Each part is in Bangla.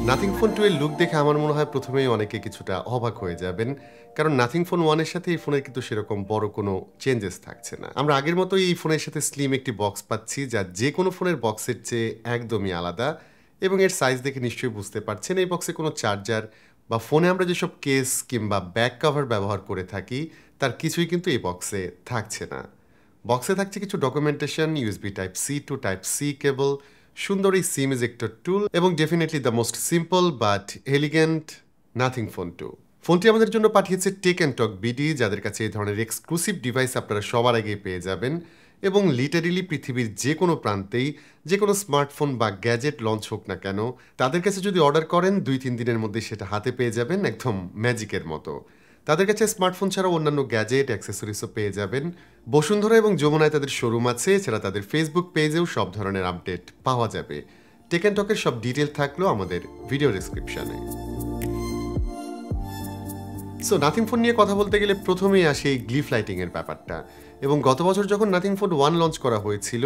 নাথিং ফোন 2 এর লুক দেখে আমার মনে হয় প্রথমেই অনেকে কিছুটা অবাক হয়ে যাবেন, কারণ নাথিং ফোন 1 এর সাথে এই ফোনের কিন্তু সেরকম বড় কোনো চেঞ্জেস থাকছে না। আমরা আগের মতোই এই ফোনের সাথে স্লিম একটি বক্স পাচ্ছি, যা যে কোনো ফোনের বক্সের চেয়ে একদমই আলাদা, এবং এর সাইজ দেখে নিশ্চয়ই বুঝতে পারছেন এই বক্সে কোনো চার্জার বা ফোনে আমরা যেসব কেস কিংবা ব্যাক কভার ব্যবহার করে থাকি তার কিছুই কিন্তু এই বক্সে থাকছে না। বক্সে থাকছে কিছু documentation, USB type C to type C cable, সুন্দর এই সিম ইজেক্টর টুল এবং definitely the most simple but elegant Nothing phone 2। ফোনটি আমাদের জন্য পাঠিয়েছে টেক অ্যান্ড টক বিডি, যাদের কাছে এই ধরনের এক্সক্লুসিভ ডিভাইস আপনারা সবার আগেই পেয়ে যাবেন, এবং লিটারেলি পৃথিবীর যে কোনো প্রান্তেই যে কোনো স্মার্টফোন বা গ্যাজেট লঞ্চ হোক না কেন, তাদের কাছে যদি অর্ডার করেন 2-3 দিনের মধ্যে সেটা হাতে পেয়ে যাবেন একদম ম্যাজিকের মতো। তাদের কাছে স্মার্টফোন ছাড়াও অন্যান্য গ্যাজেট অ্যাক্সেসরিজও পেয়ে যাবেন। বসুন্ধরা এবং যমুনায় তাদের শোরুম আছে, এছাড়া তাদের ফেসবুক পেজেও সব ধরনের আপডেট পাওয়া যাবে। টেক অ্যান্ড টকের সব ডিটেল থাকলো আমাদের ভিডিও ডেসক্রিপশনে। সো নাথিং ফোন নিয়ে কথা বলতে গেলে প্রথমেই আসে এই গ্লিফ লাইটিংয়ের ব্যাপারটা, এবং গত বছর যখন নাথিং ফোন 1 লঞ্চ করা হয়েছিল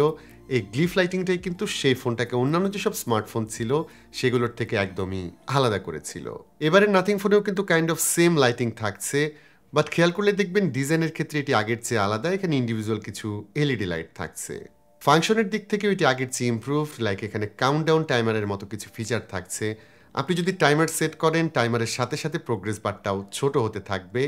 এই গ্লিফ লাইটিংটাই কিন্তু সেই ফোনটাকে অন্যান্য যেসব স্মার্টফোন ছিল সেগুলোর থেকে একদমই আলাদা করেছিল। এবারের নাথিং ফোনেও কিন্তু কাইন্ড অফ সেম লাইটিং থাকছে, বাট খেয়াল করলে দেখবেন ডিজাইনের ক্ষেত্রে এটি আগের চেয়ে আলাদা। এখানে ইন্ডিভিজুয়াল কিছু এলইডি লাইট থাকছে। ফাংশনের দিক থেকেও এটি আগের চেয়ে ইমপ্রুভ, লাইক এখানে কাউন্টডাউন টাইমারের মতো কিছু ফিচার থাকছে। আপনি যদি টাইমার সেট করেন টাইমারের সাথে সাথে প্রোগ্রেস বারটাও ছোট হতে থাকবে।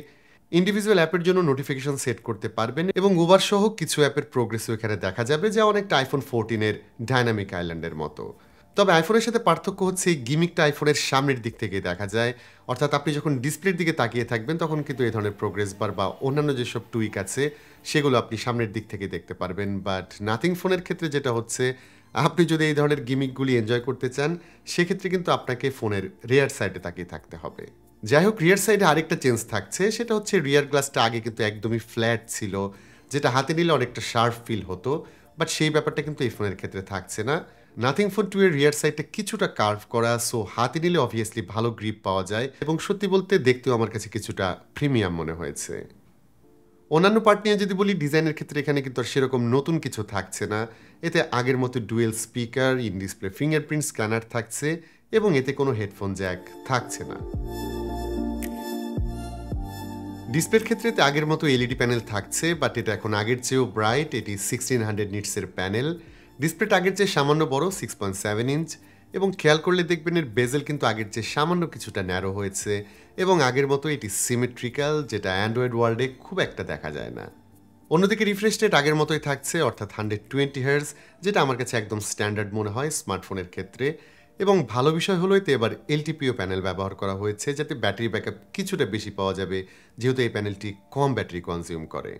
ইন্ডিভিজুয়াল অ্যাপের জন্য নোটিফিকেশন সেট করতে পারবেন, এবং উবার সহ কিছু অ্যাপের প্রোগ্রেসও এখানে দেখা যাবে, যা অনেকটা আইফোন 14-এর ডাইনামিক আইল্যান্ডের মতো। তবে আইফোনের সাথে পার্থক্য হচ্ছে এই গিমিকটা আইফোনের সামনের দিক থেকে দেখা যায়, অর্থাৎ আপনি যখন ডিসপ্লের দিকে তাকিয়ে থাকবেন তখন কিন্তু এই ধরনের প্রোগ্রেস বার বা অন্যান্য যেসব টুইক আছে সেগুলো আপনি সামনের দিক থেকে দেখতে পারবেন। বাট নাথিং ফোনের ক্ষেত্রে যেটা হচ্ছে, আপনি যদি এই ধরনের গিমিকগুলি এনজয় করতে চান সেক্ষেত্রে কিন্তু আপনাকে ফোনের রিয়ার সাইডে তাকিয়ে থাকতে হবে। যাই হোক, রিয়ার সাইডে আরেকটা চেঞ্জ থাকছে, সেটা হচ্ছে রিয়ার গ্লাসটা আগে কিন্তু একদমই ফ্ল্যাট ছিল, যেটা হাতে নিলে অনেকটা শার্প ফিল হতো, বাট সেই ব্যাপারটা কিন্তু এই ফোনের ক্ষেত্রে থাকছে না। নাথিং ফোন 2 এর রিয়ার সাইডটা কিছুটা কার্ভ করা, সো হাতে নিলে অবভিয়াসলি ভালো গ্রিপ পাওয়া যায়, এবং সত্যি বলতে দেখতেও আমার কাছে কিছুটা প্রিমিয়াম মনে হয়েছে। অন্যান্য পার্ট নিয়ে যদি বলি, ডিজাইনের ক্ষেত্রে এখানে কিন্তু আর সেরকম নতুন কিছু থাকছে না। এতে আগের মতো dual speaker, in display fingerprint scanner থাকছে, এবং এতে কোনো হেডফোন জ্যাক থাকছে না। ডিসপ্লের ক্ষেত্রে এতে আগের মতো এলইডি প্যানেল থাকছে, বাট এটা এখন আগের চেয়েও ব্রাইট। এটি 1600 নিটসের প্যানেল। ডিসপ্লেটা আগের চেয়ে সামান্য বড়, 6.7 ইঞ্চ, এবং খেয়াল করলে দেখবেন এর বেজেল কিন্তু আগের চেয়ে সামান্য কিছুটা ন্যারো হয়েছে, এবং আগের মতো এটি সিমেট্রিক্যাল, যেটা অ্যান্ড্রয়েড ওয়ার্ল্ডে খুব একটা দেখা যায় না। অন্যদিকে রিফ্রেশ রেট আগের মতোই থাকছে, অর্থাৎ 120 হার্জ, যেটা আমার কাছে একদম স্ট্যান্ডার্ড মনে হয় স্মার্টফোনের ক্ষেত্রে। এবং ভালো বিষয় হলো এতে এবার এলটিপিও প্যানেল ব্যবহার করা হয়েছে, যাতে ব্যাটারি ব্যাকআপ কিছুটা বেশি পাওয়া যাবে, যেহেতু এই প্যানেলটি কম ব্যাটারি কনজিউম করে।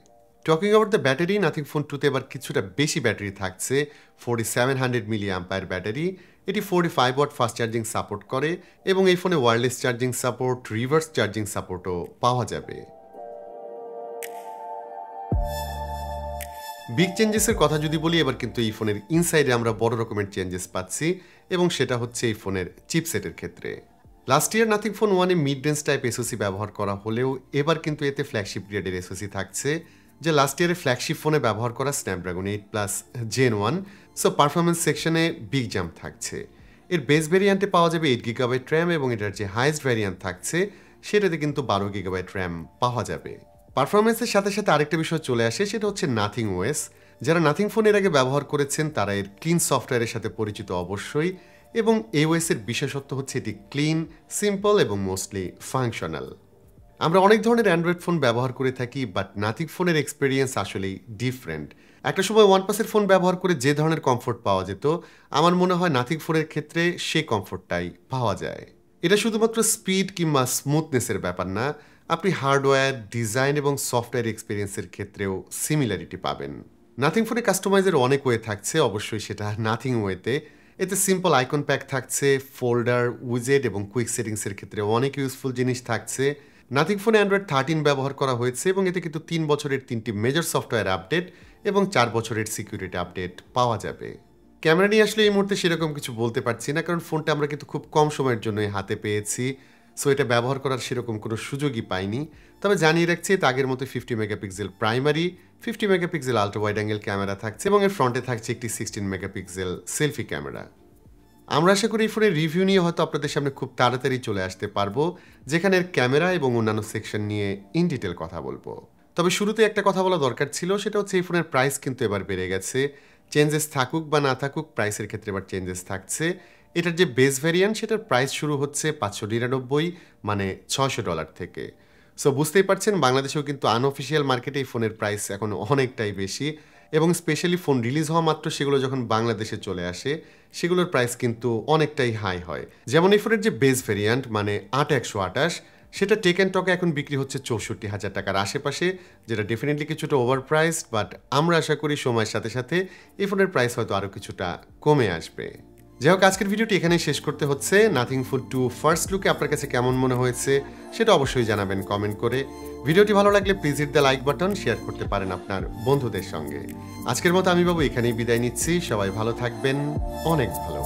Talking about the battery, nothing phone 2-তে এবার কিছুটা বেশি ব্যাটারি থাকছে, 4700 মিলি অ্যাম্পায়ার ব্যাটারি। এটি 45 ওয়াট ফাস্ট চার্জিং সাপোর্ট করে, এবং এই ফোনে wireless charging support, reverse charging সাপোর্টও পাওয়া যাবে। বিগ চেঞ্জেসের কথা যদি বলি, এবার কিন্তু এই ফোনের ইনসাইডে আমরা বড় রকমের চেঞ্জেস পাচ্ছি, এবং সেটা হচ্ছে এই ফোনের চিপসেটের ক্ষেত্রে। লাস্ট ইয়ার নাথিং ফোন 1-এ মিড রেঞ্জ টাইপ এসওসি ব্যবহার করা হলেও এবার কিন্তু এতে ফ্ল্যাগশিপ গ্রেডের এসওসি থাকছে, যে লাস্ট ইয়ারে ফ্ল্যাগশিপ ফোনে ব্যবহার করা স্ন্যাপড্রাগন 8+ Gen 1। সো পারফরমেন্স সেকশনে বিগ জাম্প থাকছে। এর বেস ভ্যারিয়েন্টে পাওয়া যাবে 8 GB র্যাম, এবং এটার যে হাইয়েস্ট ভ্যারিয়েন্ট থাকছে সেটাতে কিন্তু 12 GB র্যাম পাওয়া যাবে। পারফরমেন্সের সাথে সাথে আরেকটা বিষয় চলে আসে, সেটা হচ্ছে নাথিং ওএস। যারা নাথিং ফোন এর আগে ব্যবহার করেছেন তারা এর ক্লিন সফটওয়্যারের সাথে পরিচিত অবশ্যই, এবং এই ওএসের বিশেষত্ব হচ্ছে এটি ক্লিন, সিম্পল এবং মোস্টলি ফাংশনাল। আমরা অনেক ধরনের অ্যান্ড্রয়েড ফোন ব্যবহার করে থাকি, বাট নাথিং ফোনের এক্সপিরিয়েন্স আসলেই ডিফারেন্ট। একটা সময় ওয়ানপ্লাসের ফোন ব্যবহার করে যে ধরনের কমফোর্ট পাওয়া যেত, আমার মনে হয় নাথিং ফোনের ক্ষেত্রে সেই কমফোর্টটাই পাওয়া যায়। এটা শুধুমাত্র স্পিড কিংবা স্মুথনেসের ব্যাপার না, আপনি হার্ডওয়্যার, ডিজাইন এবং সফটওয়্যার এক্সপিরিয়েন্সের ক্ষেত্রেও সিমিলারিটি পাবেন। নাথিং ফোনে কাস্টমাইজের অনেক ওয়ে থাকছে, অবশ্যই সেটা নাথিং ওয়েতে। এতে সিম্পল আইকন প্যাক থাকছে, ফোল্ডার, উইজেট এবং কুইক সেটিংসের ক্ষেত্রে অনেক ইউজফুল জিনিস থাকছে। নাথিং ফোনে অ্যান্ড্রয়েড 13 ব্যবহার করা হয়েছে, এবং এতে কিন্তু 3 বছরের 3টি মেজর সফটওয়্যার আপডেট এবং 4 বছরের সিকিউরিটি আপডেট পাওয়া যাবে। ক্যামেরা নিয়ে আসলে এই মুহূর্তে সেরকম কিছু বলতে পারছি না, কারণ ফোনটা আমরা কিন্তু খুব কম সময়ের জন্যই হাতে পেয়েছি, সো এটা ব্যবহার করার সেরকম কোনো সুযোগই পাইনি। তবে জানিয়ে রাখছি, এতে আগের মতো 50 megapixel primary, 50 megapixel ultra wide angle camera থাকছে, এবং এর ফ্রন্টে থাকছে একটি 16 মেগাপিক্সেল সেলফি ক্যামেরা। আমরা আশা করি এই ফোনের রিভিউ নিয়ে হয়তো আপনাদের সামনে খুব তাড়াতাড়ি চলে আসতে পারবো, যেখানে ক্যামেরা এবং অন্যান্য সেকশন নিয়ে ইন ডিটেল কথা বলবো। তবে শুরুতে একটা কথা বলা দরকার ছিল, সেটা হচ্ছে এই ফোনের প্রাইস কিন্তু এবার বেড়ে গেছে। চেঞ্জেস থাকুক বা না থাকুক, প্রাইসের ক্ষেত্রে এবার চেঞ্জেস থাকছে। এটার যে বেস ভ্যারিয়েন্ট সেটার প্রাইস শুরু হচ্ছে 599 মানে $600 থেকে। সো বুঝতেই পারছেন বাংলাদেশেও কিন্তু আনঅফিসিয়াল মার্কেটে এই ফোনের প্রাইস এখন অনেকটাই বেশি, এবং স্পেশালি ফোন রিলিজ হওয়া মাত্র সেগুলো যখন বাংলাদেশে চলে আসে সেগুলোর প্রাইস কিন্তু অনেকটাই হাই হয়। যেমন এই ফোনের যে বেস ভ্যারিয়েন্ট মানে 8128, সেটা টেক অ্যান্ড টকে এখন বিক্রি হচ্ছে 64,000 টাকার আশেপাশে, যেটা ডেফিনেটলি কিছুটা ওভার প্রাইসড, বাট আমরা আশা করি সময়ের সাথে সাথে এই ফোনের প্রাইস হয়তো আরও কিছুটা কমে আসবে। যাই হোক, আজকের ভিডিওটি এখানেই শেষ করতে হচ্ছে। নাথিং ফোন 2 ফার্স্ট লুকে আপনার কাছে কেমন মনে হয়েছে সেটা অবশ্যই জানাবেন কমেন্ট করে। ভিডিওটি ভালো লাগলে please hit the like button, share করতে পারেন আপনার বন্ধুদের সঙ্গে। আজকের মতো আমি বাবু এখানেই বিদায় নিচ্ছি। সবাই ভালো থাকবেন, অনেক ভালো।